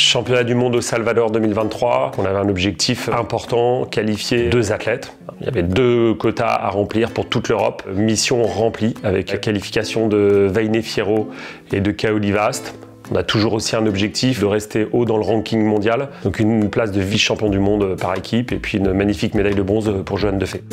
Championnat du monde au Salvador 2023. On avait un objectif important, qualifier 2 athlètes. Il y avait 2 quotas à remplir pour toute l'Europe. Mission remplie avec la qualification de Veiné Fierro et de Kaoli Vast. On a toujours aussi un objectif de rester haut dans le ranking mondial. Donc une place de vice-champion du monde par équipe et puis une magnifique médaille de bronze pour Johan Defay.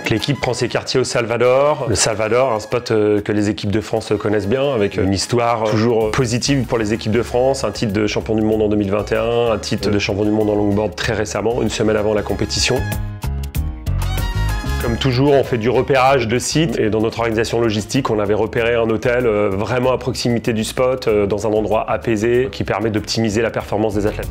L'équipe prend ses quartiers au Salvador. Le Salvador, un spot que les équipes de France connaissent bien, avec une histoire toujours positive pour les équipes de France, un titre de champion du monde en 2021, un titre de champion du monde en longboard très récemment, une semaine avant la compétition. Comme toujours, on fait du repérage de sites et dans notre organisation logistique, on avait repéré un hôtel vraiment à proximité du spot, dans un endroit apaisé qui permet d'optimiser la performance des athlètes.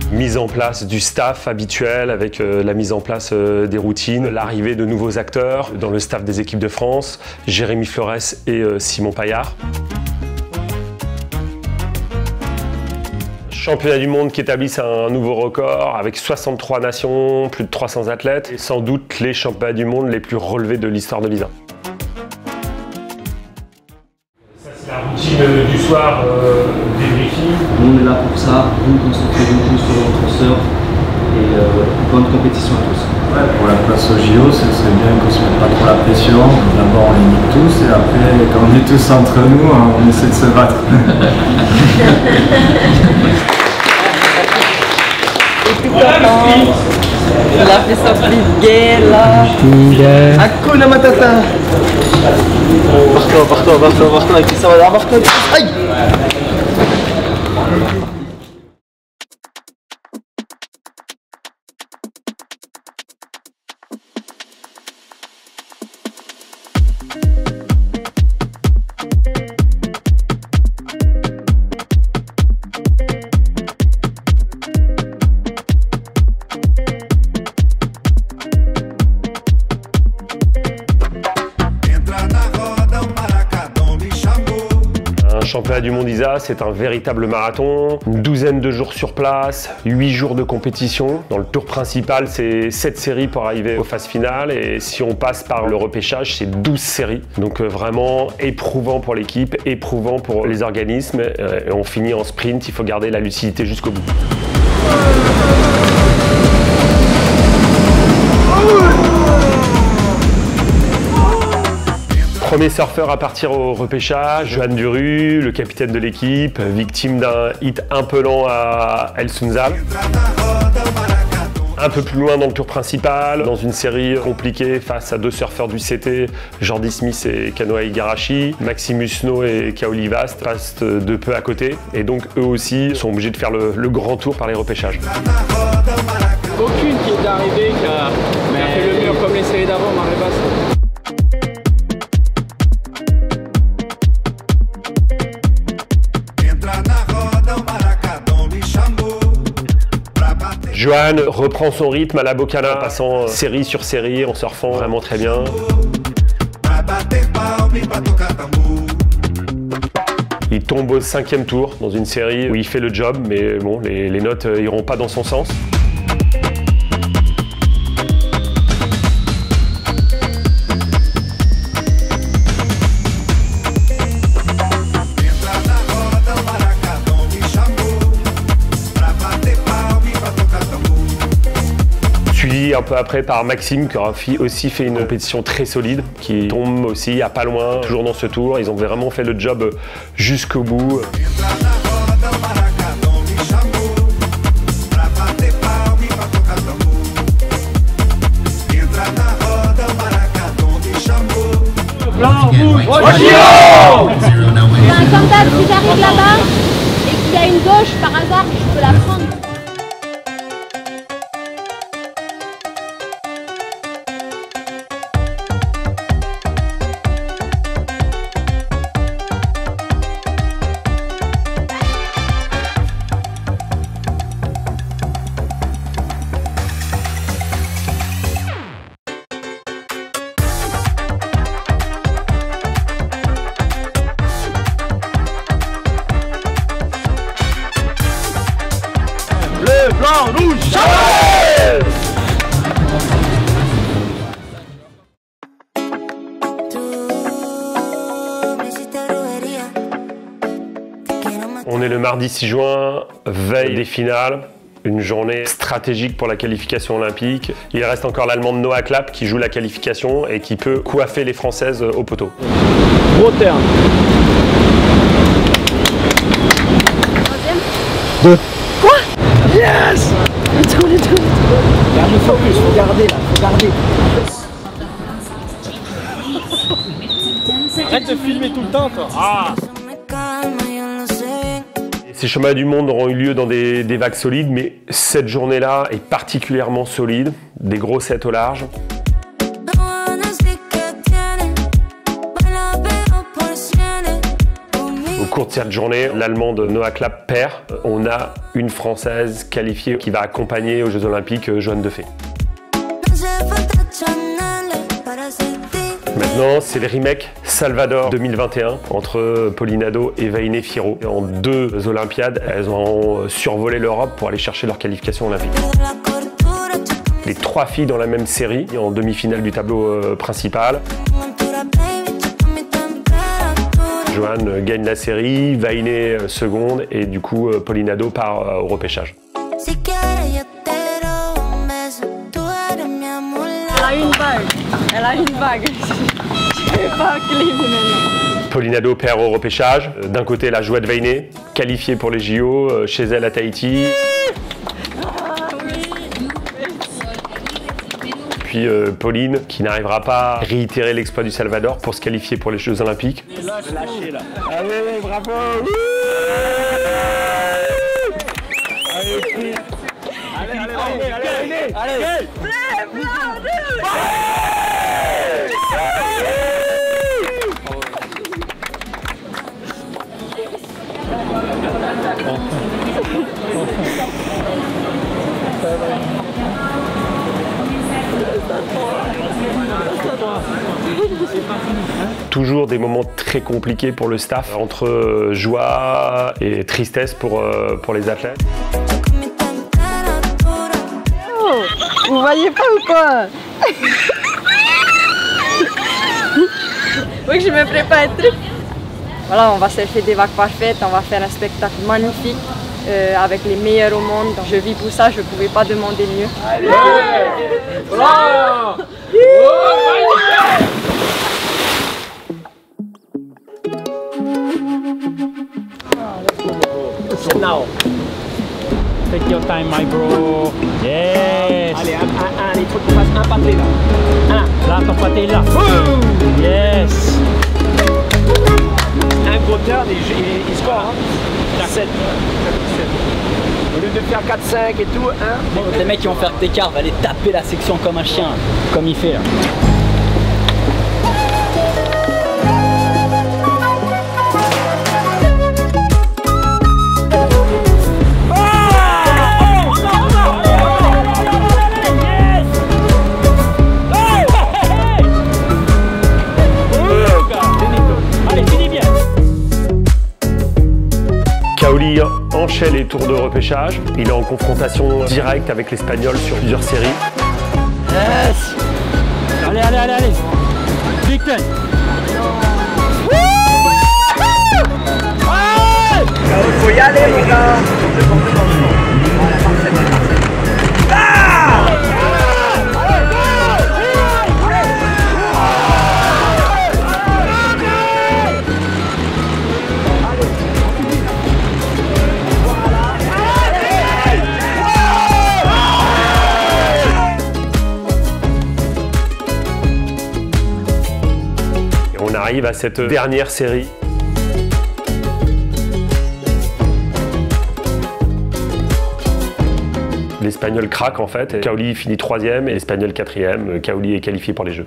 Mise en place du staff habituel avec la mise en place des routines, l'arrivée de nouveaux acteurs dans le staff des équipes de France, Jérémy Flores et Simon Paillard. Championnat du monde qui établissent un nouveau record avec 63 nations, plus de 300 athlètes et sans doute les championnats du monde les plus relevés de l'histoire de l'ISA. Ça c'est la routine du soir débriefing. Nous on est là pour ça, nous concentrer beaucoup sur notre surf et bonne compétition à tous. Ouais, pour la place au JO, ce serait bien qu'on se mette pas trop la pression. D'abord on les nique tous et après quand on est tous entre nous, on essaie de se battre. Il a fait sa petite guerre là. Hakuna Matata. Barre-toi, et puis ça va là, barre-toi. Aïe. Le championnat du monde ISA, c'est un véritable marathon, une douzaine de jours sur place, 8 jours de compétition. Dans le tour principal, c'est 7 séries pour arriver aux phases finales et si on passe par le repêchage, c'est 12 séries. Donc vraiment éprouvant pour l'équipe, éprouvant pour les organismes et on finit en sprint, il faut garder la lucidité jusqu'au bout. Premier surfeur à partir au repêchage, Johan Duru, le capitaine de l'équipe, victime d'un hit un peu lent à El Sunzal. Un peu plus loin dans le tour principal, dans une série compliquée face à 2 surfeurs du CT, Jordi Smith et Kanoa Igarashi, Maximus No et Kaoli Vast passent de peu à côté et donc eux aussi sont obligés de faire le grand tour par les repêchages. Aucune qui est arrivée qui a fait le mur comme les séries d'avant, marée basse. Johan reprend son rythme à la Bocana, passant série sur série, en surfant vraiment très bien. Il tombe au 5e tour dans une série où il fait le job, mais bon, les notes iront pas dans son sens. Suivi un peu après par Maxime qui aura aussi fait une compétition très solide, qui tombe aussi à pas loin, toujours dans ce tour. Ils ont vraiment fait le job jusqu'au bout. Blanc, rouge, y a une gauche par hasard, je peux la prendre. Bleu, blanc, rouge, On est le mardi 6 juin, veille des finales. Une journée stratégique pour la qualification olympique. Il reste encore l'Allemande Noah Clapp qui joue la qualification et qui peut coiffer les Françaises au poteau. gros terme. Deux. Quoi? Yes! Let's go. Garde le focus, faut garder là, faut garder. Arrête de filmer tout le temps toi. Ah! Ces chemins du monde auront eu lieu dans des vagues solides, mais cette journée-là est particulièrement solide, des gros sets au large. Au cours de cette journée, l'Allemande Noah Clapp perd. On a une Française qualifiée qui va accompagner aux Jeux Olympiques Johanne Defay. Maintenant, c'est le remake Salvador 2021 entre Polinado et Vainé Fierro. En 2 Olympiades, elles ont survolé l'Europe pour aller chercher leur qualification olympique. Les 3 filles dans la même série, en demi-finale du tableau principal. Johanne gagne la série, Vainé seconde et du coup Polinado part au repêchage. Elle a une bague. Je vais pas clipper maintenant. Polinado perd au repêchage. D'un côté, la Joëtte Vainé, qualifiée pour les JO, chez elle à Tahiti. Puis Pauline, qui n'arrivera pas à réitérer l'exploit du Salvador pour se qualifier pour les Jeux Olympiques. Lâchez là. Allez, bravo. Allez. Toujours des moments très compliqués pour le staff, entre joie et tristesse pour les athlètes. Oh, vous voyez pas ou quoi? Oui, que je me prépare un truc. Voilà, on va surfer des vagues parfaites, on va faire un spectacle magnifique avec les meilleurs au monde. Je vis pour ça, je ne pouvais pas demander mieux. Allez! Sit now. Take your time, my bro. Yes. Allez, il faut que tu fasses un pâté là. Là, ton pâté est là. Yes. Un gros turn, il score. 7. Au lieu de faire 4-5 et tout, Les mecs qui vont faire des cartes, va aller taper la section comme un chien, comme il fait là. Kaoli enchaîne les tours de repêchage. Il est en confrontation directe avec l'Espagnol sur plusieurs séries. Yes. Allez. Big ten. faut y aller, mon gars. On arrive à cette dernière série. L'Espagnol craque en fait. Kaoli finit 3e et l'Espagnol 4e. Kaoli est qualifié pour les Jeux.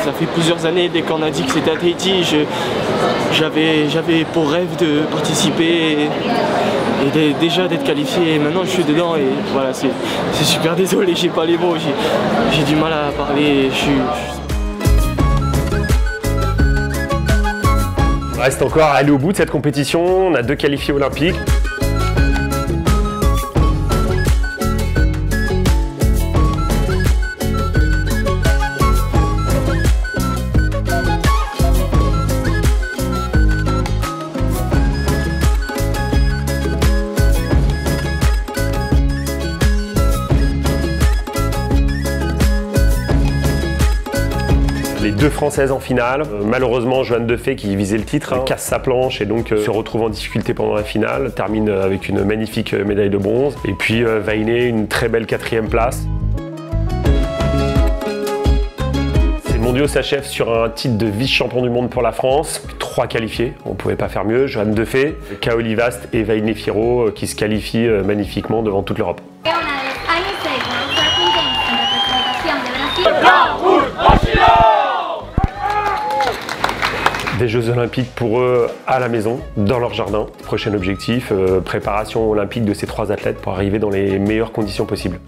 Ça fait plusieurs années, dès qu'on a dit que c'était à Tahiti, j'avais pour rêve de participer et déjà d'être qualifié. Et maintenant je suis dedans et voilà, c'est super, désolé, j'ai pas les mots, j'ai du mal à parler. Il reste encore à aller au bout de cette compétition. On a 2 qualifiés olympiques. Les 2 Françaises en finale. Malheureusement, Johanne Defay, qui visait le titre, casse sa planche et donc se retrouve en difficulté pendant la finale. Termine avec une magnifique médaille de bronze. Et puis Vainé, une très belle 4e place. Ces mondiaux s'achèvent sur un titre de vice-champion du monde pour la France. 3 qualifiés, on ne pouvait pas faire mieux. Johanne Defay, Kaoli Vast et Vainé Fierro qui se qualifient magnifiquement devant toute l'Europe. Des Jeux Olympiques pour eux à la maison, dans leur jardin. Prochain objectif, préparation olympique de ces 3 athlètes pour arriver dans les meilleures conditions possibles.